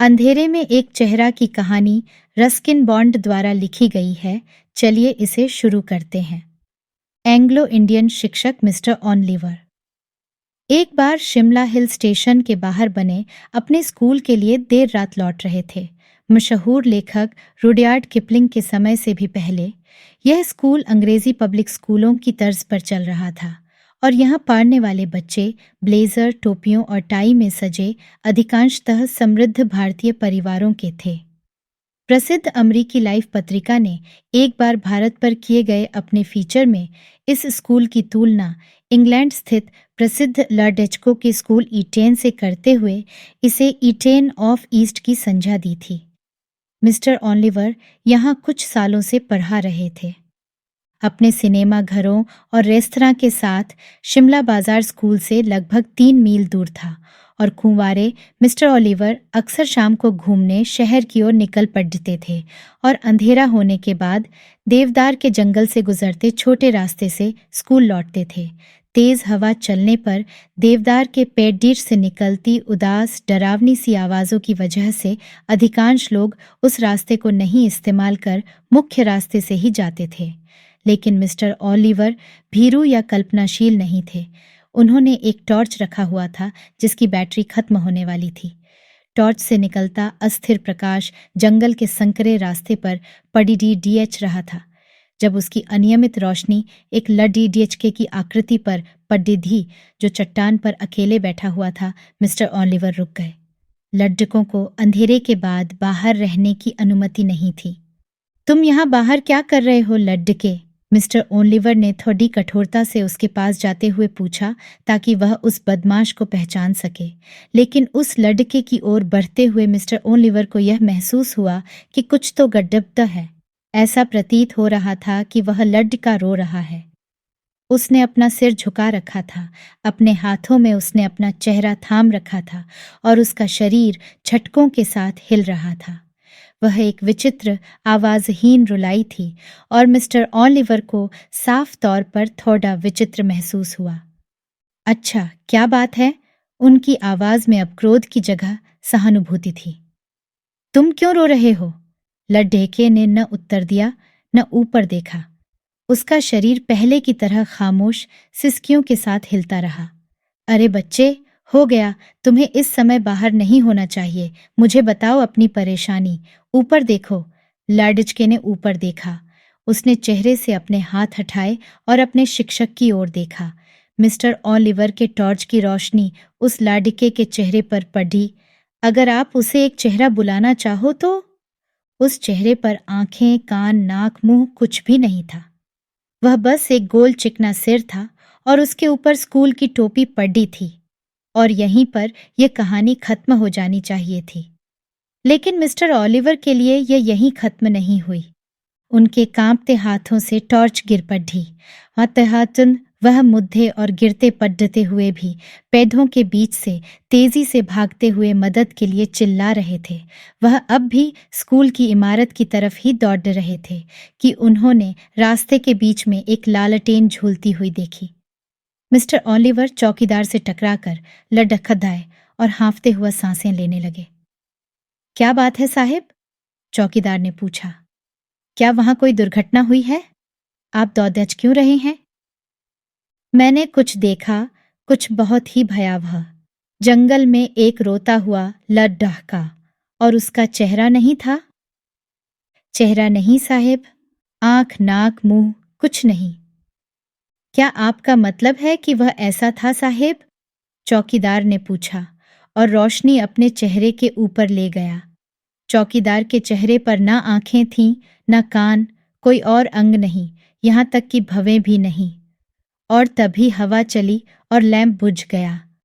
अंधेरे में एक चेहरा की कहानी रस्किन बॉन्ड द्वारा लिखी गई है। चलिए इसे शुरू करते हैं। एंग्लो इंडियन शिक्षक मिस्टर ऑनलिवर एक बार शिमला हिल स्टेशन के बाहर बने अपने स्कूल के लिए देर रात लौट रहे थे। मशहूर लेखक रुडयार्ड किपलिंग के समय से भी पहले यह स्कूल अंग्रेजी पब्लिक स्कूलों की तर्ज पर चल रहा था और यहाँ पढ़ने वाले बच्चे ब्लेजर, टोपियों और टाई में सजे अधिकांशतः समृद्ध भारतीय परिवारों के थे। प्रसिद्ध अमेरिकी लाइफ पत्रिका ने एक बार भारत पर किए गए अपने फीचर में इस स्कूल की तुलना इंग्लैंड स्थित प्रसिद्ध लॉर्डेचको के स्कूल ईटेन से करते हुए इसे ईटेन ऑफ ईस्ट की संज्ञा दी थी। मिस्टर ऑनलिवर यहाँ कुछ सालों से पढ़ा रहे थे। अपने सिनेमा घरों और रेस्तरां के साथ शिमला बाजार स्कूल से लगभग 3 मील दूर था और कुंवारे मिस्टर ऑलिवर अक्सर शाम को घूमने शहर की ओर निकल पड़ते थे और अंधेरा होने के बाद देवदार के जंगल से गुजरते छोटे रास्ते से स्कूल लौटते थे। तेज हवा चलने पर देवदार के पेड़ से निकलती उदास डरावनी सी आवाज़ों की वजह से अधिकांश लोग उस रास्ते को नहीं इस्तेमाल कर मुख्य रास्ते से ही जाते थे। लेकिन मिस्टर ऑलिवर भीरू या कल्पनाशील नहीं थे। उन्होंने एक टॉर्च रखा हुआ था जिसकी बैटरी खत्म होने वाली थी। टॉर्च से निकलता अस्थिर प्रकाश जंगल के संकरे रास्ते पर पड़ी रहा था। जब उसकी अनियमित रोशनी एक लडीडीएचके की आकृति पर पड़ी जो चट्टान पर अकेले बैठा हुआ था, मिस्टर ऑलिवर रुक गए। लड्डकों को अंधेरे के बाद बाहर रहने की अनुमति नहीं थी। तुम यहाँ बाहर क्या कर रहे हो लड्डके? मिस्टर ऑनलिवर ने थोड़ी कठोरता से उसके पास जाते हुए पूछा ताकि वह उस बदमाश को पहचान सके। लेकिन उस लड़के की ओर बढ़ते हुए मिस्टर ऑनलिवर को यह महसूस हुआ कि कुछ तो गड़बड़ है। ऐसा प्रतीत हो रहा था कि वह लड़का रो रहा है। उसने अपना सिर झुका रखा था, अपने हाथों में उसने अपना चेहरा थाम रखा था और उसका शरीर झटकों के साथ हिल रहा था। वह एक विचित्र आवाज़हीन रुलाई थी और मिस्टर ऑलिवर को साफ तौर पर थोड़ा विचित्र महसूस हुआ। अच्छा, क्या बात है? उनकी आवाज़ में अब क्रोध की जगह सहानुभूति थी। तुम क्यों रो रहे हो? लड्ढेके ने न उत्तर दिया न ऊपर देखा। उसका शरीर पहले की तरह खामोश सिसकियों के साथ हिलता रहा। अरे बच्चे, हो गया, तुम्हें इस समय बाहर नहीं होना चाहिए। मुझे बताओ अपनी परेशानी। ऊपर देखो। लाडिचके ने ऊपर देखा। उसने चेहरे से अपने हाथ हटाए और अपने शिक्षक की ओर देखा। मिस्टर ऑलिवर के टॉर्च की रोशनी उस लाडिके के चेहरे पर पड़ी। अगर आप उसे एक चेहरा बुलाना चाहो तो। उस चेहरे पर आंखें, कान, नाक, मुंह कुछ भी नहीं था। वह बस एक गोल चिकना सिर था और उसके ऊपर स्कूल की टोपी पड़ी थी और यहीं पर यह कहानी खत्म हो जानी चाहिए थी। लेकिन मिस्टर ऑलिवर के लिए यह यहीं खत्म नहीं हुई। उनके कांपते हाथों से टॉर्च गिर पड़ी। हताहतन वह मुद्दे और गिरते पड़ते हुए भी पेड़ों के बीच से तेजी से भागते हुए मदद के लिए चिल्ला रहे थे। वह अब भी स्कूल की इमारत की तरफ ही दौड़ रहे थे कि उन्होंने रास्ते के बीच में एक लालटेन झूलती हुई देखी। मिस्टर ऑलिवर चौकीदार से टकराकर लड़खड़ाए और हाँफते हुआ सांसें लेने लगे। क्या बात है साहिब? चौकीदार ने पूछा। क्या वहां कोई दुर्घटना हुई है? आप दौड़च क्यों रहे हैं? मैंने कुछ देखा, कुछ बहुत ही भयावह। जंगल में एक रोता हुआ लड़का और उसका चेहरा नहीं था। चेहरा नहीं साहिब, आंख, नाक, मुंह कुछ नहीं। क्या आपका मतलब है कि वह ऐसा था साहिब? चौकीदार ने पूछा और रोशनी अपने चेहरे के ऊपर ले गया। चौकीदार के चेहरे पर ना आंखें थीं, ना कान, कोई और अंग नहीं, यहाँ तक कि भवें भी नहीं। और तभी हवा चली और लैंप बुझ गया।